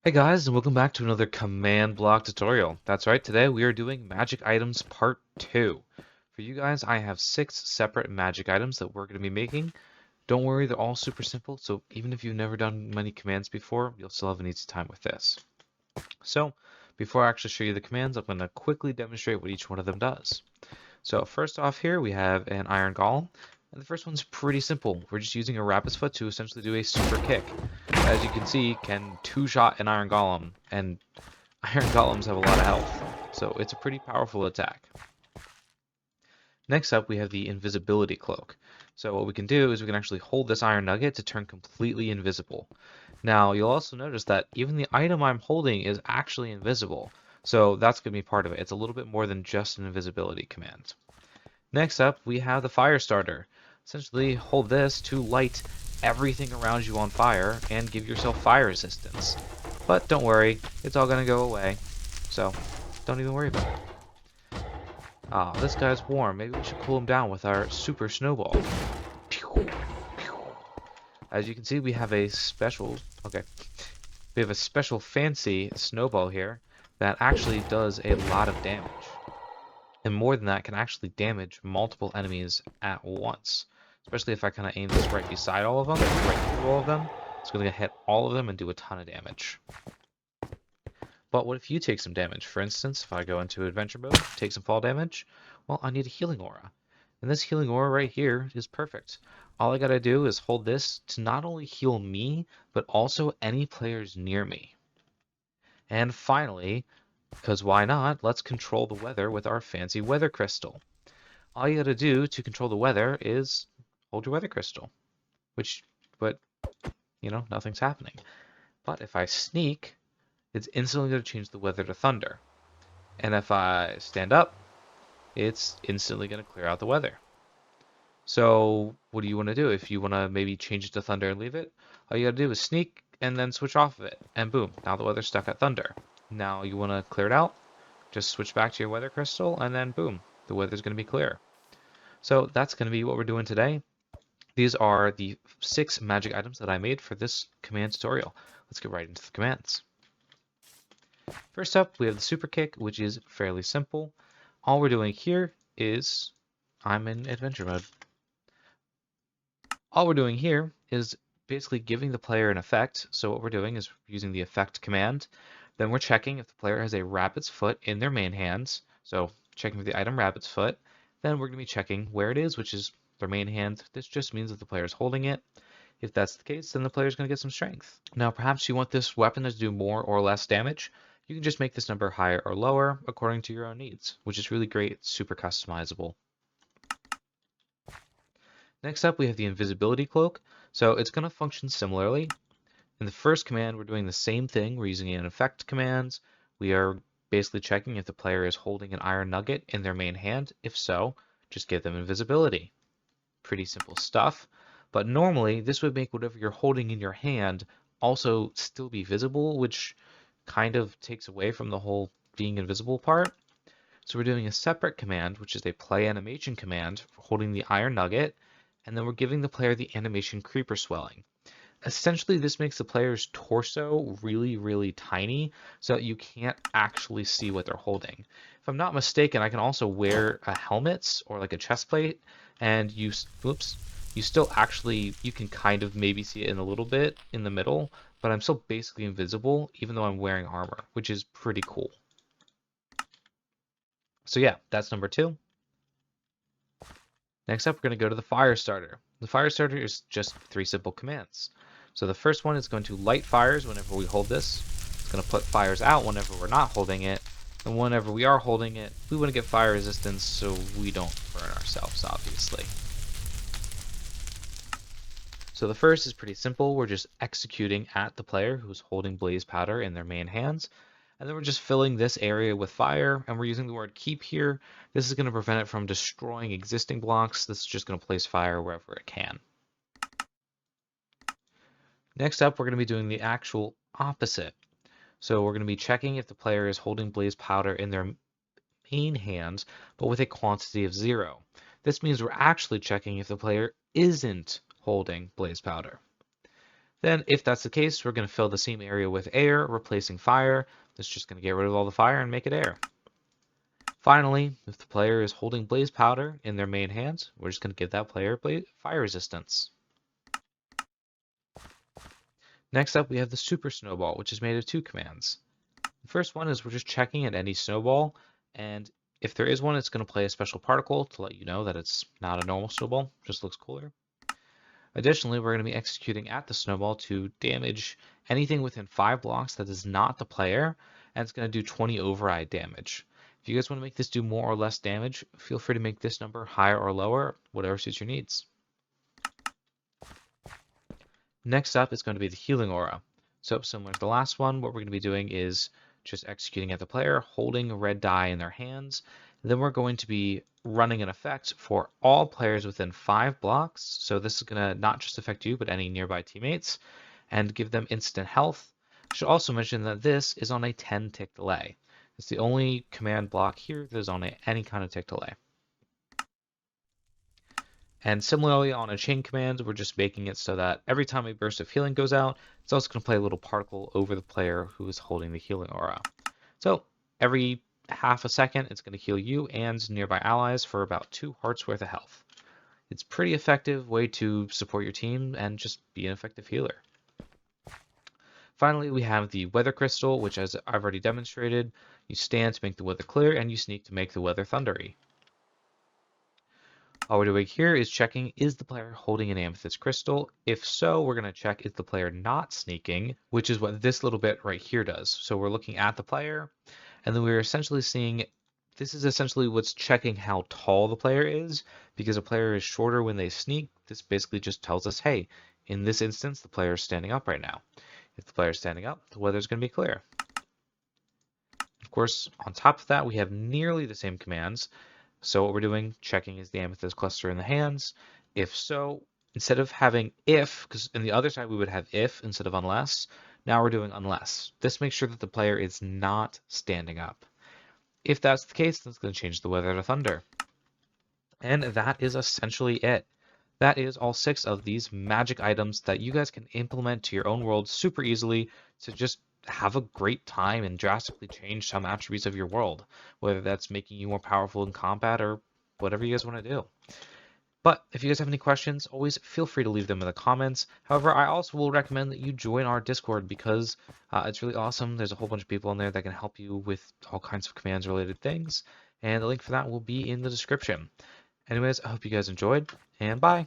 Hey guys, and welcome back to another command block tutorial. That's right, today we are doing magic items part 2. For you guys, I have 6 separate magic items that we're going to be making. Don't worry, they're all super simple, so even if you've never done many commands before, you'll still have an easy time with this. So, before I actually show you the commands, I'm going to quickly demonstrate what each one of them does. So first off here, we have an iron golem. And the first one's pretty simple. We're just using a rabbit's foot to essentially do a super kick. As you can see, can two-shot an iron golem, and iron golems have a lot of health. So it's a pretty powerful attack. Next up, we have the Invisibility Cloak. So what we can do is we can actually hold this iron nugget to turn completely invisible. Now, you'll also notice that even the item I'm holding is actually invisible. So that's going to be part of it. It's a little bit more than just an invisibility command. Next up, we have the fire starter. Essentially, hold this to light everything around you on fire and give yourself fire resistance. But don't worry, it's all going to go away. So, don't even worry about it. Ah, this guy's warm. Maybe we should cool him down with our super snowball. As you can see, we have a special, we have a special fancy snowball here that actually does a lot of damage. And more than that, can actually damage multiple enemies at once. Especially if I kind of aim this right beside all of them, right through all of them, it's going to hit all of them and do a ton of damage. But what if you take some damage? For instance, if I go into adventure mode, take some fall damage, well, I need a healing aura. And this healing aura right here is perfect. All I gotta do is hold this to not only heal me, but also any players near me. And finally, because why not, let's control the weather with our fancy weather crystal. All you gotta do to control the weather is hold your weather crystal, but nothing's happening. But if I sneak, it's instantly gonna change the weather to thunder. And if I stand up, it's instantly gonna clear out the weather. So what do you want to do? If you want to maybe change it to thunder and leave it, all you gotta do is sneak and then switch off of it, and boom, now the weather's stuck at thunder. Now you want to clear it out, just switch back to your weather crystal, and then boom, the weather's gonna be clear. So that's going to be what we're doing today. These are the 6 magic items that I made for this command tutorial. Let's get right into the commands. First up, we have the super kick, which is fairly simple. All we're doing here is, I'm in adventure mode. All we're doing here is basically giving the player an effect. So what we're doing is using the effect command. Then we're checking if the player has a rabbit's foot in their main hands. So checking for the item rabbit's foot. Then we're going to be checking where it is, which is their main hand. This just means that the player is holding it. If that's the case, then the player is going to get some strength. Now, perhaps you want this weapon to do more or less damage. You can just make this number higher or lower according to your own needs, which is really great. It's super customizable. Next up, we have the Invisibility Cloak. So it's going to function similarly. In the first command, we're doing the same thing. We're using an effect command. We are basically checking if the player is holding an iron nugget in their main hand. If so, just give them invisibility. Pretty simple stuff. But normally, this would make whatever you're holding in your hand also still be visible, which kind of takes away from the whole being invisible part. So we're doing a separate command, which is a play animation command for holding the iron nugget, and then we're giving the player the animation creeper swelling. Essentially, this makes the player's torso really, really tiny so that you can't actually see what they're holding. If I'm not mistaken, I can also wear a helmet or like a chest plate, and you still actually, you can kind of maybe see it in a little bit in the middle, but I'm still basically invisible even though I'm wearing armor, which is pretty cool. So yeah, that's number 2. Next up, we're going to go to the fire starter. The fire starter is just 3 simple commands. So the first one is going to light fires whenever we hold this. It's going to put fires out whenever we're not holding it. And whenever we are holding it, we want to get fire resistance so we don't burn ourselves, obviously. So the first is pretty simple. We're just executing at the player who's holding blaze powder in their main hands. And then we're just filling this area with fire, and we're using the word keep here. This is going to prevent it from destroying existing blocks. This is just going to place fire wherever it can. Next up, we're going to be doing the actual opposite. So we're going to be checking if the player is holding blaze powder in their main hands, but with a quantity of 0. This means we're actually checking if the player isn't holding blaze powder. Then if that's the case, we're going to fill the same area with air, replacing fire. That's just going to get rid of all the fire and make it air. Finally, if the player is holding blaze powder in their main hands, we're just going to give that player fire resistance. Next up, we have the Super Snowball, which is made of two commands. The first one is we're just checking at any snowball, and if there is one, it's going to play a special particle to let you know that it's not a normal snowball, just looks cooler. Additionally, we're going to be executing at the snowball to damage anything within 5 blocks that is not the player, and it's going to do 20 override damage. If you guys want to make this do more or less damage, feel free to make this number higher or lower, whatever suits your needs. Next up is going to be the healing aura. So similar to the last one, what we're going to be doing is just executing at the player, holding a red die in their hands. And then we're going to be running an effect for all players within 5 blocks. So this is going to not just affect you, but any nearby teammates, and give them instant health. I should also mention that this is on a 10-tick delay. It's the only command block here that is on any kind of tick delay. And similarly on a chain command, we're just making it so that every time a burst of healing goes out, it's also going to play a little particle over the player who is holding the healing aura. So every half a second, it's going to heal you and nearby allies for about 2 hearts worth of health. It's a pretty effective way to support your team and just be an effective healer. Finally, we have the weather crystal, which as I've already demonstrated, you stand to make the weather clear and you sneak to make the weather thundery. All we're doing here is checking, is the player holding an amethyst crystal? If so, we're going to check, is the player not sneaking, which is what this little bit right here does. So we're looking at the player, and then we're essentially seeing, this is essentially what's checking how tall the player is, because a player is shorter when they sneak. This basically just tells us, hey, in this instance, the player is standing up right now. If the player is standing up, the weather is going to be clear. Of course, on top of that, we have nearly the same commands. So what we're doing, checking is the amethyst cluster in the hands. If so, instead of having if, because in the other side we would have if instead of unless, now we're doing unless. This makes sure that the player is not standing up. If that's the case, then it's going to change the weather to thunder. And that is essentially it. That is all 6 of these magic items that you guys can implement to your own world super easily to just have a great time and drastically change some attributes of your world, whether that's making you more powerful in combat or whatever you guys want to do. But if you guys have any questions, always feel free to leave them in the comments. However, I also will recommend that you join our Discord because it's really awesome. There's a whole bunch of people in there that can help you with all kinds of commands related things, and the link for that will be in the description. Anyways, I hope you guys enjoyed, and bye!